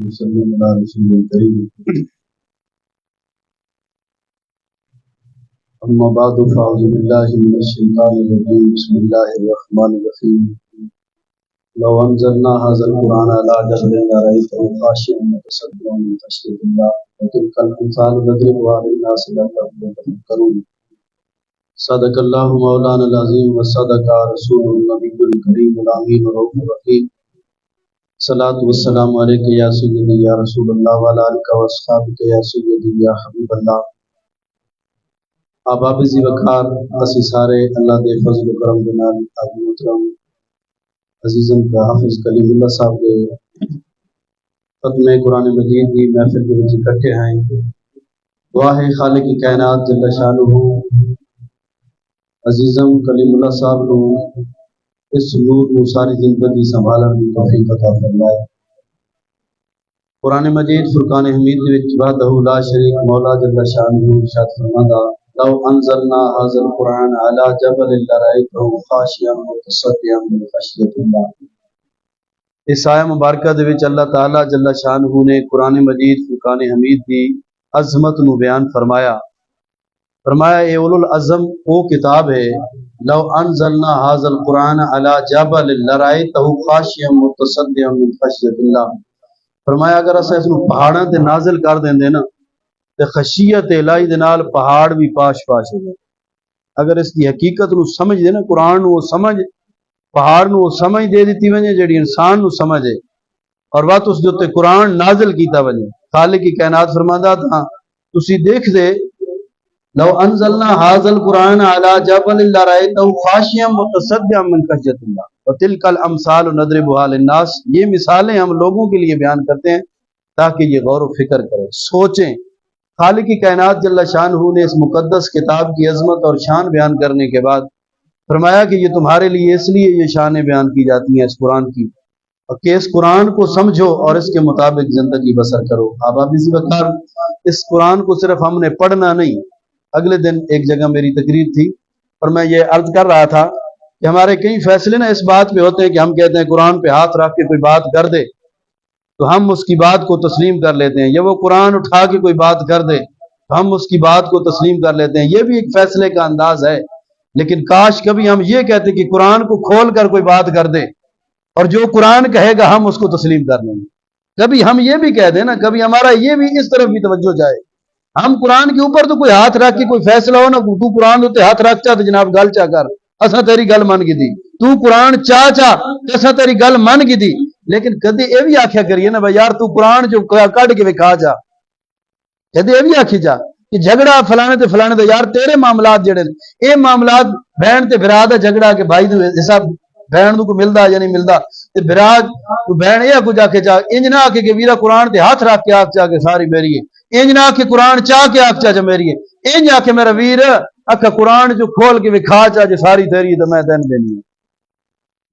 صلی اللہ علیہ وسلم کریم اما بعد فاعوذ باللہ من الشیطان الرجیم بسم اللہ الرحمن الرحیم لو انزلنا هذا القرآن على جبل لرأيته خاشعا متصدعا من خشية الله وتلك الأمثال نضربها للناس لعلهم يتفكرون صدق الله مولانا العظیم وصدق رسول النبی الکریم الامین الرؤوف الرحیم صلاۃ والسلام علیک یا سیدی یا رسول اللہ وعلی آلک واصحابک یا سیدی یا حبیب اللہ۔ آباب زی وقار اسی سارے اللہ دے فضل و کرم دے نال آب محترم عزیزم کا حافظ کلیم اللہ صاحب دے ختم قرآن مجید دی محفل دے وچ اکٹھے ہیں۔ دعا ہے خالق کائنات جل شانہ عزیزم کلیم اللہ صاحب کو اس نور کو ساری زندگی سنبھالن کی توفیق عطا فرمائے۔ قرآن مجید فرقان حمید دے وچ وحدہ لا شریک مولا جل شانہ ارشاد فرماتا لو انزلنا هذا القرآن على جبل لرأيته خاشعا متصدعا من خشية الله۔ اس آیہ مبارکہ دے وچ اللہ تعالی جل شانہ نے قرآن مجید فرقان حمید دی عظمت نو بیان فرمایا اے اولو العزم وہ کتاب ہے لو انزلنا هذا القرآن على جبل لرأيته خاشعا متصدعا من خشية الله۔ فرمایا اگر اسا اس نو پہاڑاں تے نازل کر دیندے نا تے خشیت الہی دے نال پہاڑ بھی پاش پاش ہو جائے۔ اگر اس کی حقیقت نو سمجھ دے نا قرآن نو سمجھ پہاڑ نو سمجھ دے دیتی ونجے جڑی انسان نو سمجھے اور وقت اس جو تے قرآن نازل کیتا ونجے۔ خالق کی کائنات فرماندا تھا تسی دیکھ دے لو انزلنا هذا القرآن على جبل لرأيته خاشعا متصدعا من خشية الله وتلك الامثال نضربها للناس۔ یہ مثالیں ہم لوگوں کے لیے بیان کرتے ہیں تاکہ یہ غور و فکر کریں سوچیں۔ خالق کی کائنات جل شانہ نے اس مقدس کتاب کی عظمت اور شان بیان کرنے کے بعد فرمایا کہ یہ تمہارے لیے اس لیے یہ شانیں بیان کی جاتی ہیں اس قرآن کی کہ اس قرآن کو سمجھو اور اس کے مطابق زندگی بسر کرو۔ آباب زی وقار اس قرآن کو صرف ہم نے پڑھنا نہیں۔ اگلے دن ایک جگہ میری تقریر تھی اور میں یہ عرض کر رہا تھا کہ ہمارے کئی فیصلے نا اس بات پہ ہوتے ہیں کہ ہم کہتے ہیں قرآن پہ ہاتھ رکھ کے کوئی بات کر دے تو ہم اس کی بات کو تسلیم کر لیتے ہیں، یا وہ قرآن اٹھا کے کوئی بات کر دے تو ہم اس کی بات کو تسلیم کر لیتے ہیں۔ یہ بھی ایک فیصلے کا انداز ہے، لیکن کاش کبھی ہم یہ کہتے کہ قرآن کو کھول کر کوئی بات کر دے اور جو قرآن کہے گا ہم اس کو تسلیم کر لیں گے۔ کبھی ہم یہ بھی کہہ دیں نا، کبھی ہمارا یہ بھی اس طرف بھی توجہ جائے ہم قرآن کے اوپر تو کوئی ہاتھ رکھ کے کوئی فیصلہ ہو نا تو قرآن ہوتے ہاتھ رکھ چا تو جناب گل چا کر اساں تیری گل من گئی دی، تو قرآن چا اساں تیری گل من گئی دی، لیکن کدی یہ بھی آخیا کریے نا بھائی یار تو قرآن جو کڈ کے وکھا جا، کدی یہ بھی آخی جا کہ جھگڑا فلانے تے فلانے تے یار تیرے معاملات جڑے اے معاملات بہن تے بھرا دا جھگڑا کہ بھائی حساب بہن کو ملدا یا نہیں ملدا تے بھرا تو بہن یہ کچھ آکے جا انج نہ آکے کہ ویرا قرآن تے ہاتھ رکھ کے آکھ جا کے ساری میری ہے، انج نہ آکے قرآن چاہ کے آکھ جا میری ہے، انج آکے میرا ویر اکھا قرآن جو کھول کے وکھا چا جو ساری تیری تو میں تین دینی ہے۔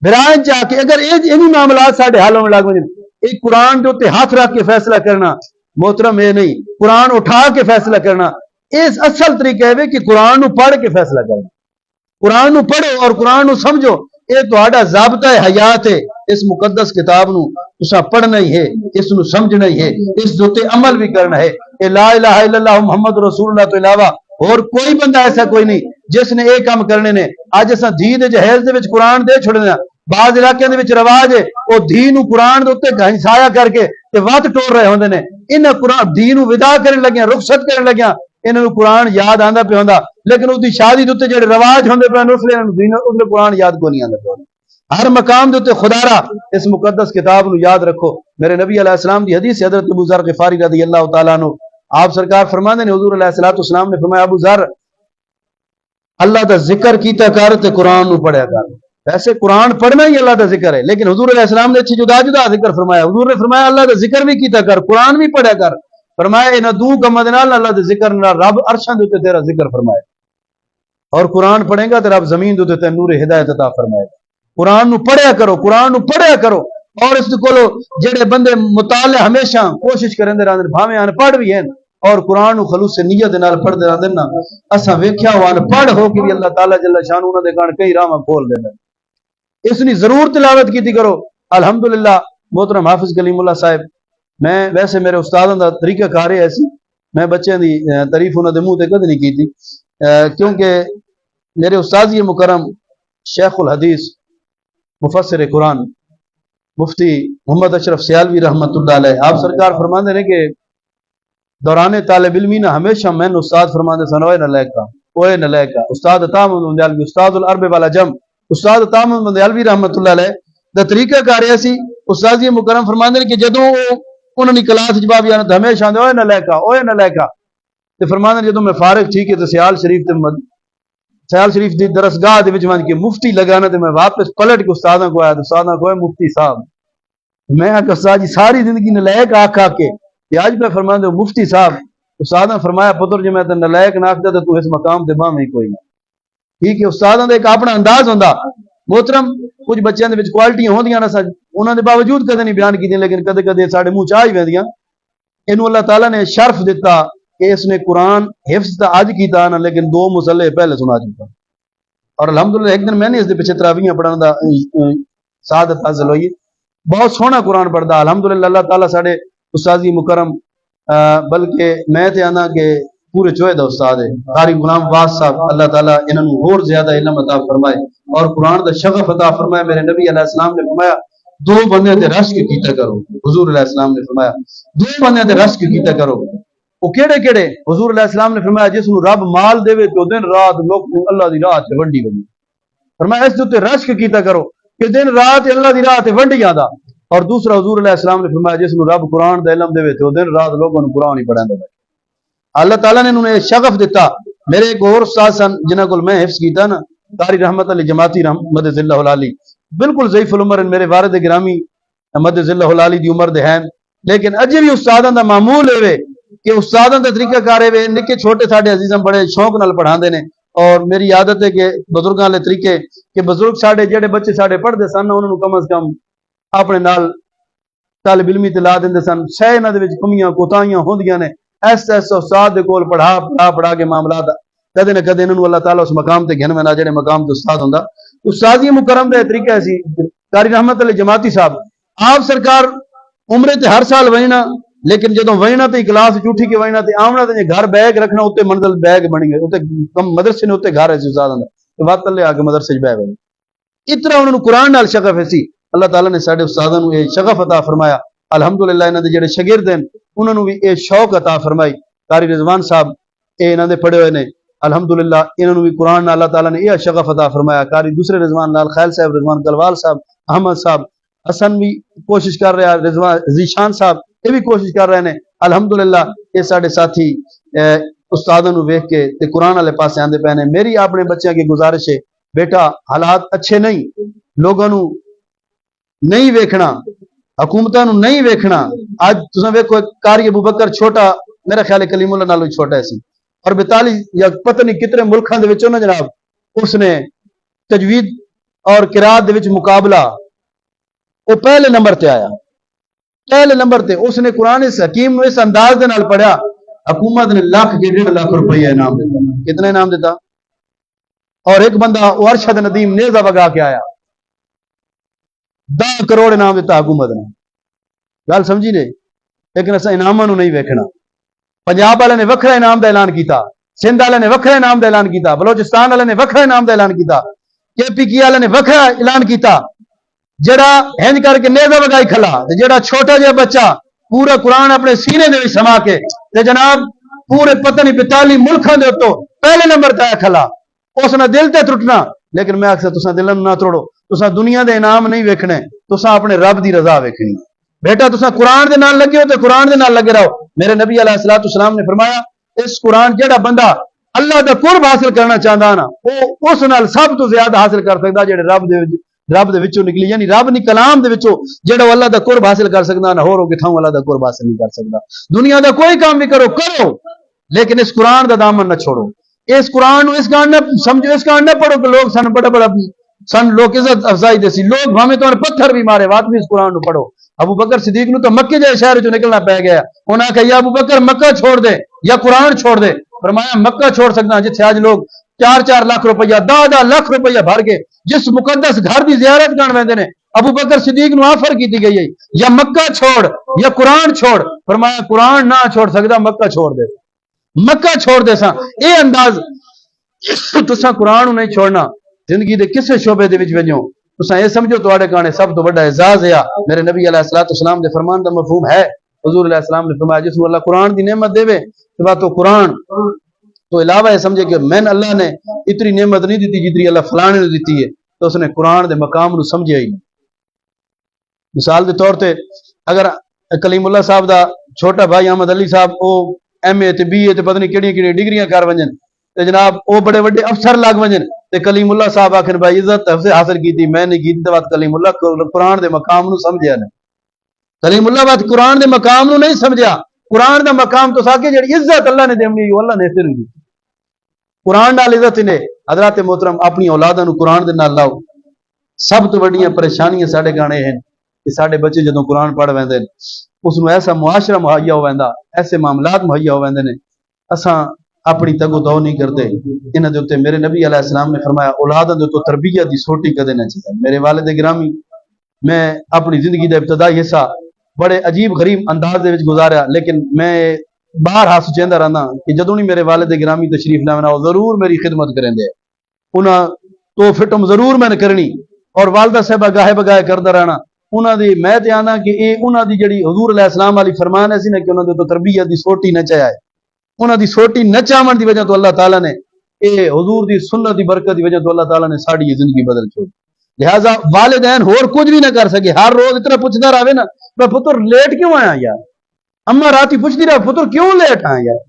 برائن چاہ کے اگر انہی معاملات ساڑھے حالوں میں لگو ایک قرآن جو تے ہاتھ رکھ کے فیصلہ کرنا محترم یہ نہیں، قرآن اٹھا کے فیصلہ کرنا اس اصل طریقہ ہے کہ قرآن نو پڑھ کے فیصلہ کرنا۔ قرآن نو پڑھو اور قرآن نو سمجھو، یہ تہاڈا ضابطہ حیات ہے۔ اس مقدس کتاب نو تساں پڑھنا ہی ہے، اس نو سمجھنا ہی ہے، اس دے عمل بھی کرنا ہے۔ اے لا الہ الا اللہ محمد رسول اللہ تو علاوہ اور کوئی بندہ ایسا کوئی نہیں جس نے ایک کام کرنے نے۔ اج اساں دھی دے جہیز دے وچ قرآن دے چھڑنا، بعض علاقے دے وچ رواج ہے او دھی نو قرآن دے اوتے گھنسایا کر کے تے وت ٹور رہے ہوندے نے۔ انہاں قرآن دھی نو ودا کرن لگیاں، رخصت کرن لگیاں، انہاں نو قرآن یاد آندا پیا ہوندا، لیکن اس دی شادی دے اوتے جڑے رواج ہوندے پے اس لیے دین اس قرآن یاد کو نہیں آندا پیا۔ ہر مقام دے اوتے خدا را اس مقدس کتاب نو یاد رکھو۔ میرے نبی علیہ السلام دی حدیث حضرت ابو ذر غفاری رضی اللہ تعالیٰ عنہ آپ سرکار فرماندے نے حضور علیہ السلام نے فرمایا ابو ذر اللہ دا ذکر کیتا کر تے قرآن نو پڑھیا کر۔ ویسے قرآن پڑھنا ہی اللہ دا ذکر ہے، لیکن حضور علیہ السلام نے اچھی جدا جدا ذکر فرمایا۔ حضور نے فرمایا اللہ دا ذکر بھی کیتا کر، قرآن بھی پڑھیا کر۔ فرمایا انہاں دو کماں دے نال اللہ دے ذکر نال رب عرشاں دے اوتے تیرا ذکر فرمائے، اور قرآن پڑھے گا تے رب زمین دے اوتے تے نور ہدایت عطا فرمائے گا۔ قرآن نو پڑھیا کرو، قرآن نو پڑھیا کرو، اور اس کولو جڑے بندے مطالعہ ہمیشہ کوشش کرندے رہندے بھاویں ان پڑھ بھی ہیں اور قرآن نو خلوص نیت نال پڑھدے رہندے نا، اساں ویکھیا ہو ان پڑھ ہو کہ بھی اللہ تعالی جل شانہ انہاں دے کان کئی راہ کھول دیندا۔ اس نے ضرور تلاوت کیتی کرو۔ الحمدللہ محترم حافظ کلیم اللہ صاحب میں ویسے میرے استادوں کا طریقہ کار ہے ایسی میں بچوں کی تعریف انہوں کے منہ سے کدی نہیں کی تھی کیونکہ میرے استاد یہ مکرم شیخ الحدیث مفسر قرآن مفتی محمد اشرف سیالوی رحمۃ اللہ علیہ آپ سرکار فرماندے نے کہ دوران طالب علمی نے ہمیشہ میں استاد فرماندے سن اوے نلیکا استاد عطا محمد بندیالوی استاد العرب والا جم استاد عطا محمد بندیالوی رحمۃ اللہ علیہ دا طریقہ کار ایسی استاد یہ مکرم فرماندے کہ جدوں انہوں نے کلاس جواب یا ہمیشہ آندے اوے نلیکا تے فرماندے جدوں میں فارغ تھی کہ تے سیال شریف دی درسگاہ دے وچ من کے مفتی لگانا تے میں واپس پلٹ کے استاداں کو آیا تے استاداں کو مفتی صاحب میں کہ استاد جی ساری زندگی نلائق آکھ کے آج پہ فرماندے مفتی صاحب استاداں فرمایا پتر جی میں تے نلائق نہ آکھدا تے تو اس مقام تے باں نہیں کوئی ٹھیک ہے استاداں دا ایک اپنا انداز ہوندا محترم کچھ بچیاں دے وچ کوالٹیاں ہوندیاں نہ انہاں دے باوجود کدے نہیں بیان کیتیاں لیکن کدے کدے ساڈے منہ چاہ ہی ویندیاں اینو اللہ تعالیٰ نے شرف دیتا کہ اس نے قرآن حفظ تا اج کیتا نا لیکن 2 مصلے پہلے سنا چکا اور الحمدللہ ایک دن میں نے اس دے پیچھے تراویحاں پڑھن دا سعادت حاصل ہوئی بہت سونا قرآن پڑھدا الحمدللہ اللہ تعالیٰ ساڈے استاذی مکرم بلکہ میں تے آنا کہ پورے چوہے دا استاد ہے قاری غلام عباس صاحب اللہ تعالیٰ انہاں نوں اور زیادہ علم عطا فرمائے اور قرآن دا شغف عطا فرمائے میرے نبی علیہ السلام نے فرمایا 2 بندے تے رشک کیتا کرو حضور علیہ السلام نے فرمایا 2 بندے تے رشک کیتا کرو وہ کیڑے کیڑے حضور علیہ السلام نے فرمایا جس نوں رب مال دے تو دن رات لوگ اللہ دی راہ تے ونڈی وجے فرمایا اس تے رشک کیتا کرو کہ دن رات اللہ دی راہ تے ونڈی آندا اور دوسرا حضور علیہ السلام نے فرمایا جس نوں رب قرآن دا علم دے تو دن رات لوگوں نوں قرآن ہی پڑھاندا ہے اللہ تعالیٰ نے انہوں نے شغف دیتا میرے ایک اور استاد سن جنہاں کول میں حفظ کیتا نا قاری رحمت علی جماعتی رحمت اللہ العالی بالکل ضعیف العمر میرے والد گرامی مدد اللہ العالی دی عمر دے ہیں لیکن اجے بھی استاداں دا معمول ہے کہ استاداں دا طریقہ کار ہے نکے چھوٹے ساڈے عزیزاں بڑے شوق نال پڑھاندے نے اور میری عادت ہے کہ بزرگاں دے طریقے کہ بزرگ ساڈے جڑے بچے ساڈے پڑھدے سن انہاں نوں کم از کم اپنے نال طالب علمی تے لا دیندے سن شے انہاں دے وچ کمیاں کوتاہیاں ہوندیاں نے ایسا استاد دے کول پڑھا کے معاملات کدے نہ کدے انہاں نوں اللہ تعالیٰ اس مقام تے گھن وینا جڑے مقام تے استاد ہوندا استادی مکرم دے طریقہ سی قاری رحمت علی جماعتی صاحب آپ سرکار عمرے تے ہر سال وینا لیکن جدوں وینا تے کلاس اٹھی کے وینا تے آونا تے گھر بیگ رکھنا اوتے منزل بیگ بن گئے اوتے مدرسے نے اوتے گھر ہے استاداں دا تے وقت لے آ کے مدرسے وچ بیٹھ گئے اتنا انہاں نوں قرآن نال شغف ہے سی اللہ تعالیٰ نے ساڈے استاداں نوں یہ شغف عطا فرمایا الحمدللہ انہاں دے جڑے شاگرد ہیں انہاں نوں بھی یہ شوق عطا فرمائی قاری رضوان صاحب اے انہاں دے پڑھے ہوئے نے الحمدللہ انہوں نے بھی قرآن نال اللہ تعالیٰ نے یہ شغف عطا فرمایا قاری دوسرے رضوان لال خیل صاحب رضوان گلوال صاحب احمد صاحب حسن بھی کوشش کر رہا رضوان ذیشان صاحب یہ بھی کوشش کر رہے ہیں الحمدللہ یہ سارے ساتھی استادوں نو ویکھ کے تے قرآن والے پاسے آندے پے نے میری اپنے بچیاں کی گزارش ہے بیٹا حالات اچھے نہیں لوگوں نو نہیں ویکھنا حکومتاں نو نہیں ویکھنا اج تساں ویکھو قاری ابو بکر چھوٹا میرا خیال ہے کلیم اللہ نالوں چھوٹا ہے سی اور 42 یا پتہ نہیں کتنے ملکاں دے وچوں نا جناب اس نے تجوید اور قرات دے وچ مقابلہ وہ پہلے نمبر تے آیا پہلے نمبر تے اس نے قرآن اس حکیم اس انداز دے نال پڑھیا حکومت نے لاکھ کے 1.5 لاکھ روپیہ انعام دیتا کتنا انعام دیتا اور ایک بندہ وہ ارشد ندیم نیزہ وگا کے آیا 10 کروڑ انعام دیتا حکومت نے گل سمجھی نے لیکن اسا انعاماں نوں نہیں ویکھنا پنجاب والے نے وکھرا انعام دا اعلان کیتا سندھ والے نے وکھرا انعام دا اعلان کیتا بلوچستان والے نے وکھرا انعام دا اعلان کیتا کے پی کی والے نے وکھرا اعلان کیتا جڑا ہنج کر کے نیزہ وگائی کھلا تے جڑا چھوٹا جہا بچہ پورا قرآن اپنے سینے دے وچ سما کے تے جناب پورے پتہ نہیں 42 ملکاں دے اوتوں پہلے نمبر تے کھلا اس نے دل تے ٹوٹنا لیکن میں اکثر تساں دل نہ توڑو تساں دنیا دے انعام نہیں ویکھنے تساں اپنے رب دی رضا ویکھنی بیٹا تساں قرآن دے نال لگے ہو تے قرآن دے نال لگے رہو میرے نبی علیہ الصلوۃ والسلام نے فرمایا اس قرآن جڑا بندہ اللہ دا قرب حاصل کرنا چاہندا نا وہ اس نال سب تو زیادہ حاصل کر سکدا جڑے رب دے وچوں نکلی یعنی رب نی کلام دے وچوں جڑا اللہ دا قرب حاصل کر سکدا نہ ہور کتھوں اللہ دا قرب حاصل نہیں کر سکدا دنیا دا کوئی کام بھی کرو لیکن اس قرآن دا دامن نہ چھوڑو اس قرآن نو اس گان نہ سمجھو اس گان نہ پڑھو کہ لوگ سن بڑا سن لوگ عزت افزائی دے سی لوگ بھاویں تو پتھر بھی مارے بات بھی اس قرآن نو پڑھو ابو بکر صدیق نو تو مکے جے شہر چوں نکلنا پے گیا انہاں کہا یا ابو بکر مکہ چھوڑ دے یا قرآن چھوڑ دے فرمایا مکہ چھوڑ سکدا جتھے آج لوگ 4 لاکھ روپیہ 10 لاکھ روپیہ بھر کے جس مقدس گھر دی زیارت کرن ویندے نے ابو بکر صدیق نو آفر کی گئی ہے یا مکہ چھوڑ یا قرآن چھوڑ، فرمایا قرآن نہ چھوڑ سکتا، مکہ چھوڑ دے، مکہ چھوڑ دے سا۔ اے انداز تسا قرآن نہیں چھوڑنا، زندگی دے کسے شعبے دے وچ ونجو تسا یہ سمجھو تواڈے کانے سب تو بڑا اعزاز ہے۔ میرے نبی علیہ الصلوۃ والسلام دے فرمان دا مفہوم ہے، حضور علیہ السلام نے فرمایا جس کو اللہ قرآن دی نعمت دے تو قرآن تو علاوہ یہ سمجھے کہ میں اللہ نے اتنی نعمت نہیں دیتی جتنی اللہ فلانے نے دیتی ہے، تو اس نے قرآن دے مقام نو سمجھیا ہی نہیں۔ مثال دے طور تے اگر کلیم اللہ صاحب دا چھوٹا بھائی احمد علی صاحب او ایم اے تے بی اے تے پتہ نہیں کیڑی کیڑی ڈگریاں کر ونجن تے جناب او بڑے بڑے افسر لگ ونجن تے کلیم اللہ صاحب آخر بھائی عزت حاصل کیتی میں نہیں کیتی، تے بات کلیم اللہ قرآن دے مقام نو سمجھیا نہیں، کلیم اللہ بات قرآن دے مقام نو نہیں سمجھیا۔ قرآن دا مقام تو ساکے جڑی عزت اللہ نے دیونی اللہ نے پھر دی قرآن نال عزت نے۔ حضرات محترم اپنی اولاداں نو قرآن دے نال لاؤ۔ سب تو بڑیاں پریشانیاں ساڈے گانے ہیں کہ ساڈے بچے جدوں قرآن پڑھ ویندے اس نو ایسا معاشرہ مہیا ہو ویندا، ایسے معاملات مہیا ہو ویندے نے، اساں اپنی تگو دو نہیں کرتے۔ انہاں دے اوتے میرے نبی علیہ السلام نے فرمایا اولاداں دے تو تربیت دی سوٹی کدے نہ چاہیے۔ میرے والد گرامی، میں اپنی زندگی دا ابتدائی حصہ بڑے عجیب غریب انداز دے وچ گزاریا، لیکن میں باہر ہاتھ چیندا رہنا کہ جدوں نہیں میرے والد گرامی تشریف لاونا وہ ضرور میری خدمت کریں دے، انہاں تو فٹم ضرور میں نے کرنی، اور والدہ صاحبہ گاہے بگاہے کردا رہنا۔ انہاں دی میں تے آنا کہ اے انہاں دی جڑی حضور علیہ السلام والی فرمان ہے سی نا کہ انہاں دے تو تربیت دی سوٹی نہ چاہے، انہاں دی سوٹی نہ چاہن دی وجہ تو اللہ تعالیٰ نے اے حضور دی سنت دی برکت دی وجہ تو اللہ تعالیٰ نے ساڈی زندگی بدل چھوڑی۔ لہذا والدین ہور کچھ بھی نہ کر سکے، ہر روز اتنا پوچھدا رہے نا میں پتر لیٹ کیوں آیا یار، اما راتی پوچھتی رہا پتر کیوں لیٹ آیا یار،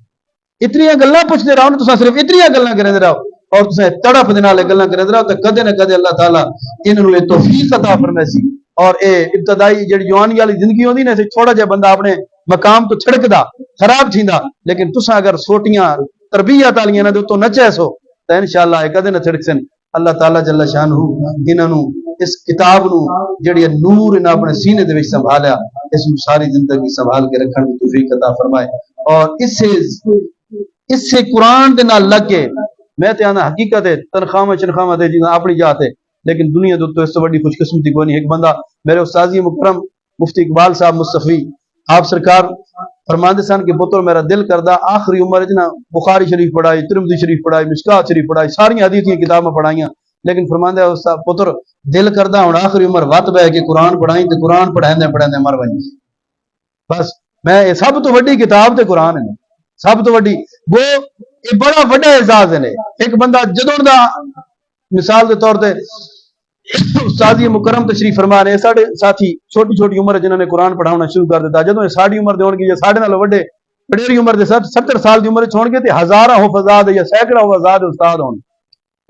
اتنی گلاں پوچھتے رہو نا، صرف اتنی گلاں کرتے رہو اور تڑپ دے نال گلاں کرتے رہو تو کدے نہ کدے اللہ تعالیٰ انہوں نے توفیق عطا فرمائے۔ اور اے ابتدائی جڑی جوانی والی زندگی ہوندی نا چھوٹا جہا بندہ اپنے مقام تو چھڑکدا خراب تھیندا، لیکن تساں اگر سوٹیاں تربیت والیاں نہ تو نہ چیسو تو انشاءاللہ اے کدے نہ چھڑکسن۔ اللہ تعالیٰ جل شانہ انہاں نو اس کتاب نو جڑی نور انہاں اپنے سینے دے وچ سنبھالیا، اس نو ساری زندگی سنبھال کے رکھن دی توفیق عطا فرمائے۔ اور اس سے قرآن دے نال لگ کے میں تے آنا حقیقت ہے تنخواہ چنخواہ دے جی اپنی جات ہے، لیکن دنیا تو اس سے بڑی خوش قسمتی کوئی نہیں۔ ایک بندہ میرے استاذی مکرم مفتی اقبال صاحب مصطفی آپ سرکار فرماندے سن کہ پتر میرا دل کردا آخری عمر جنا بخاری شریف پڑھائی، ترمذی شریف پڑھائی، مشکات شریف پڑھائی، ساری حدیث کی کتابیں پڑھائیاں، لیکن فرماندے استاد پتر دل کردا ہن آخری عمر وت بہ کے قرآن پڑھائی تے قرآن پڑھاندے پڑھاندے مر ونجی۔ بس میں سب تو وڈی کتاب تے قرآن ہے، سب تو وڈی وہ یہ بڑا وڈا اعزاز ہے۔ ایک بندہ جدوں دا مثال دے طور تے استاذی مکرم تشریف فرما نے ساڈے ساتھی چھوٹی چھوٹی عمر جنہوں نے قرآن پڑھانا شروع کر دیتا، جدوں یہ ساڈی عمر دے ہون گے یا ساڈے نال وڈے وڈیری عمر دے 70 سال دی عمر وچ ہون گے تے ہزاراں حفظات یا سینکڑا حفظات استاد ہون،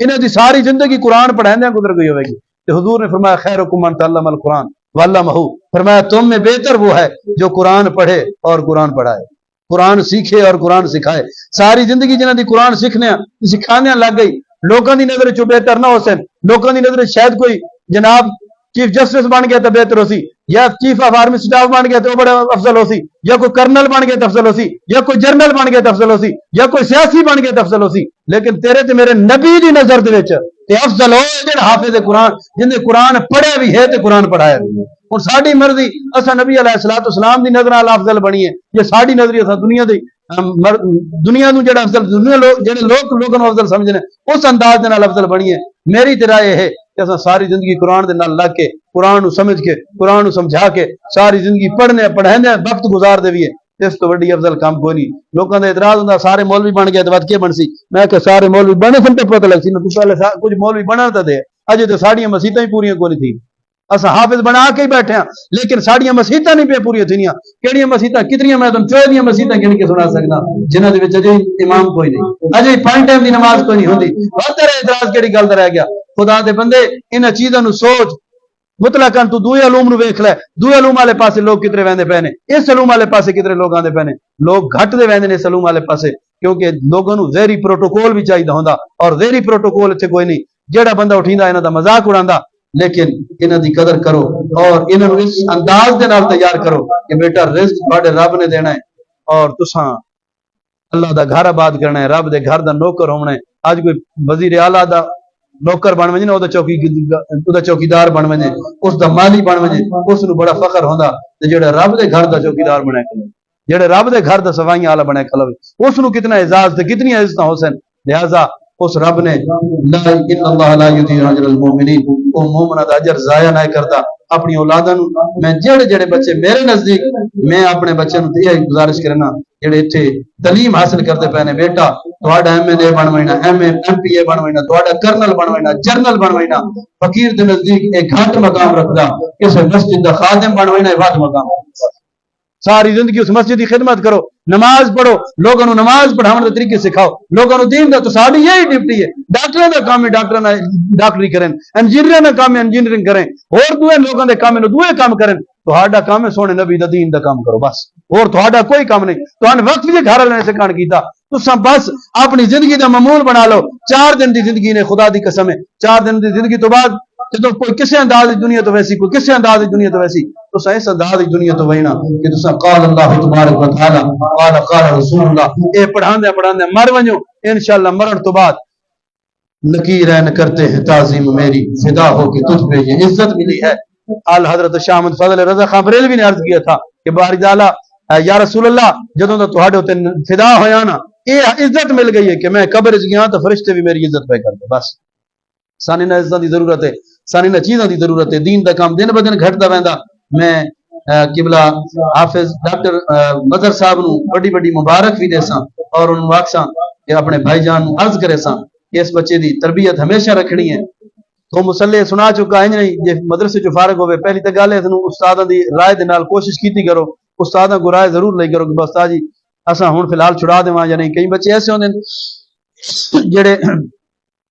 انہاں دی ساری زندگی قرآن پڑھاندیاں گزر گئی ہوے گی۔ تے حضور نے فرمایا خیرکم من تعلم القرآن وعلمہ، فرمایا تم میں بہتر وہ ہے جو قرآن پڑھے اور قرآن پڑھائے، قرآن سیکھے اور قرآن سکھائے۔ ساری زندگی جنہاں دی قرآن سیکھنے سکھانے لگ گئی، لوگوں دی نظر چ بہتر نہ ہو سن، لوگوں دی نظر شاید کوئی جناب چیف جسٹس بن گیا تو بہتر ہو سی، یا چیف آف آرمی سٹاف بن گیا تو بڑا افضل ہو سی، یا کوئی کرنل بن گیا تو افضل ہو سی، یا کوئی جرنل بن گیا تو افضل ہو سی، یا کوئی سیاسی بن گیا تو افضل ہو سی، لیکن تیرے تے میرے نبی دی نظر دے وچ تے افضل ہو جڑا حافظ قرآن جن نے قرآن پڑھیا بھی ہے تے قرآن پڑھایا بھی ہے۔ ہن ساڈی مرضی اساں نبی علیہ الصلوۃ والسلام دی نظر نال افضل بنیے یا ساڈی نظریہ اساں دنیا نو جڑا افضل دنیا لوگ جڑے لوگوں افضل سمجھنے اس انداز دے نال افضل بنیے۔ میری تے رائے ہے کہ اساں ساری زندگی قرآن دے نال لگ کے قرآن نو سمجھ کے قرآن نو سمجھا کے ساری زندگی پڑھنے پڑھانے وقت گزار دے ویے، اس تو بڑی افضل کام کوئی نہیں۔ لوگوں دا اعتراض ہوندا سارے مولوی بن گئے تے ود کے بن سی، میں کہ سارے مولوی بنے سن تے پتہ لگ سی نا، تو پہلے کچھ مولوی بنا تے دے اجے تے ساڈیاں مسیتاں ہی پوریاں کوئی نہیں تھی، اساں حافظ بنا کے ہی بیٹھے ہیں لیکن ساڈیاں مسیتاں نہیں پہ پوریاں تھینیاں۔ کیڑیاں مسیتاں کتنیاں میں تم چوہے دیاں مسیتاں گن کے سنا سکدا جنہاں دے وچ اجے امام کوئی نہیں، اجے 5 ٹائم دی نماز کوئی نہیں ہوندی۔ بہتر اعتراض کیڑی گل دا رہ گیا؟ خدا دے بندے انہاں چیزاں نو سوچ مطلقاً تو دوئے علوم نو ویکھ لے، دوئے علوم والے پاسے لوگ کتنے ویندے پے نے، اس علوم والے پاسے کتنے لوگ آندے پے نے، لوگ گھٹ دے ویندے نے اس علوم والے پاسے، کیونکہ لوگوں نو ذہری پروٹوکول بھی چاہیے ہوندا، اور ذہری پروٹوکول اتنے کوئی نہیں۔ جیڑا بندہ اٹھیندا انہاں دا مذاق اڑاندا، لیکن انہاں دی قدر کرو اور انہاں نو اس انداز دے نال تیار کرو کہ بیٹا رزق تہاڈے رب نے دینا ہے اور تساں اللہ دا گھر آباد کرنا ہے، رب دے گھر دا نوکر ہونا ہے۔ اج کوئی وزیر اعلیٰ دا نوکر بن وجے نا چوکیدار بن وجے اس دا مالی بن وجے اس نو بڑا فخر ہوندا تے جڑا رب دے گھر دا چوکیدار بنے کھلے جڑے رب دے گھر دا سوائیاں والا بنے کھلے اس نو کتنا اعزاز تے کتنی عزت حسین لہذا اس رب نے لا ان اللہ لا یضیع اجر المؤمنین او مومناں دا اجر ضائع نہ کرتا اپنی اولاداں نو میں جڑے بچے میرے نزدیک میں اپنے بچے نو یہ گزارش کرنا جڑے ایتھے تعلیم حاصل کرتے پے نے بیٹا تہاڈا ایم اے بن وینا ایم پی اے بن وینا تہاڈا کرنل بن وینا جنرل بن وینا فقیر دے نزدیک ایک گھٹ مقام رکھدا کسے مسجد دا خادم بن وینا ود مقام ساری زندگی اس مسجد کی خدمت کرو نماز پڑھو لوگوں کو نماز پڑھاؤ کے طریقے سکھاؤ لوگوں کو دین دا تو ساری یہی ڈیوٹی ہے ڈاکٹر کا کام ہے ڈاکٹر ڈاکٹری کریں انجینئر کا کام ہے انجینئرنگ کریں اور دوے لوگوں کے کام ہے دوے کام کریں تو کام ہے سونے نبی دا دین دا کام کرو بس اور تہاڈا کوئی کام نہیں تو وقت بھی گھر والے نے سکھان کیتا تساں بس اپنی زندگی دا معمول بنا لو 4 دن دی زندگی نے خدا دی قسم ہے 4 دن دی زندگی تو بعد تو کوئی کسے انداز دنیا تو ویسی کوئی کسے انداز دنیا تو ویسی تو اس انداز دنیا تو وہی نا کہ تساں قال اللہ تبارک و تعالی قال رسول اللہ اے پڑھاندے مر ونجو انشاءاللہ مرن تو بعد نکیرین کرتے ہیں تعظیم میری فدا ہو کہ تجھ پہ یہ عزت ملی ہے آل حضرت شاہ احمد فضل رضا خان بریلوی نے عرض کیا تھا کہ باری تعالی یا رسول اللہ جدوں تو تہاڈے تے فدا ہویا نا یہ عزت مل گئی ہے کہ میں قبر وچ گیا تو فرشتے بھی میری عزت پہ کرتے بس سانی نہ عزت دی ضرورت ہے سانی نہ چیزاں دی ضرورت ہے دین دا کام دن ب دن گھٹدا ویندا میں قبلہ حافظ ڈاکٹر مظہر صاحب نو بڑی بڑی مبارک بھی دیساں اور ان واکساں کہ اپنے بھائی جان نو عرض کرے ساں کہ اس بچے دی تربیت ہمیشہ رکھنی ہے تو مسلح سنا چکا ہے نہیں جے مدرسے چ فارغ ہوے پہلی تے گل ہے تنوں استاداں دی رائے دے نال کوشش کیتی کرو استاداں کو رائے ضرور لئی کرو کہ بس استاد جی اساں ہن فی الحال چھڑا دیواں یا نہیں کئی بچے ایسے ہوندے جڑے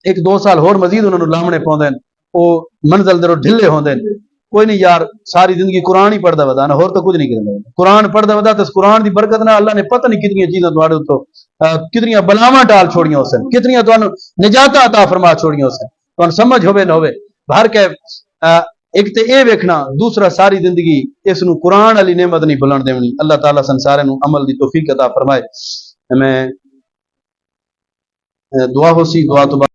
1-2 سال اور مزید انہوں نے لامنے پوندے او منزل درو ڈھلے ہوندے کوئی نہیں یار ساری زندگی قرآن ہی پڑھدا ودا نا اور تو کچھ نہیں کردا قرآن پڑھدا ودا تے قرآن دی برکت نال اللہ نے پتہ نہیں کتنی چیزاں تواڈے تو کتنی بلاواں ٹال چھوڑیاں حسین کتنی تانوں نجات عطا فرما چھوڑیاں حسین تانوں سمجھ ہوے نہ ہوے بہر کے ایک تے اے ویکھنا دوسرا ساری زندگی اس نو قرآن والی نعمت نہیں بھلن دیونی اللہ تعالی سارے نو عمل دی توفیق عطا فرمائے میں دعا ہو سی دعا تو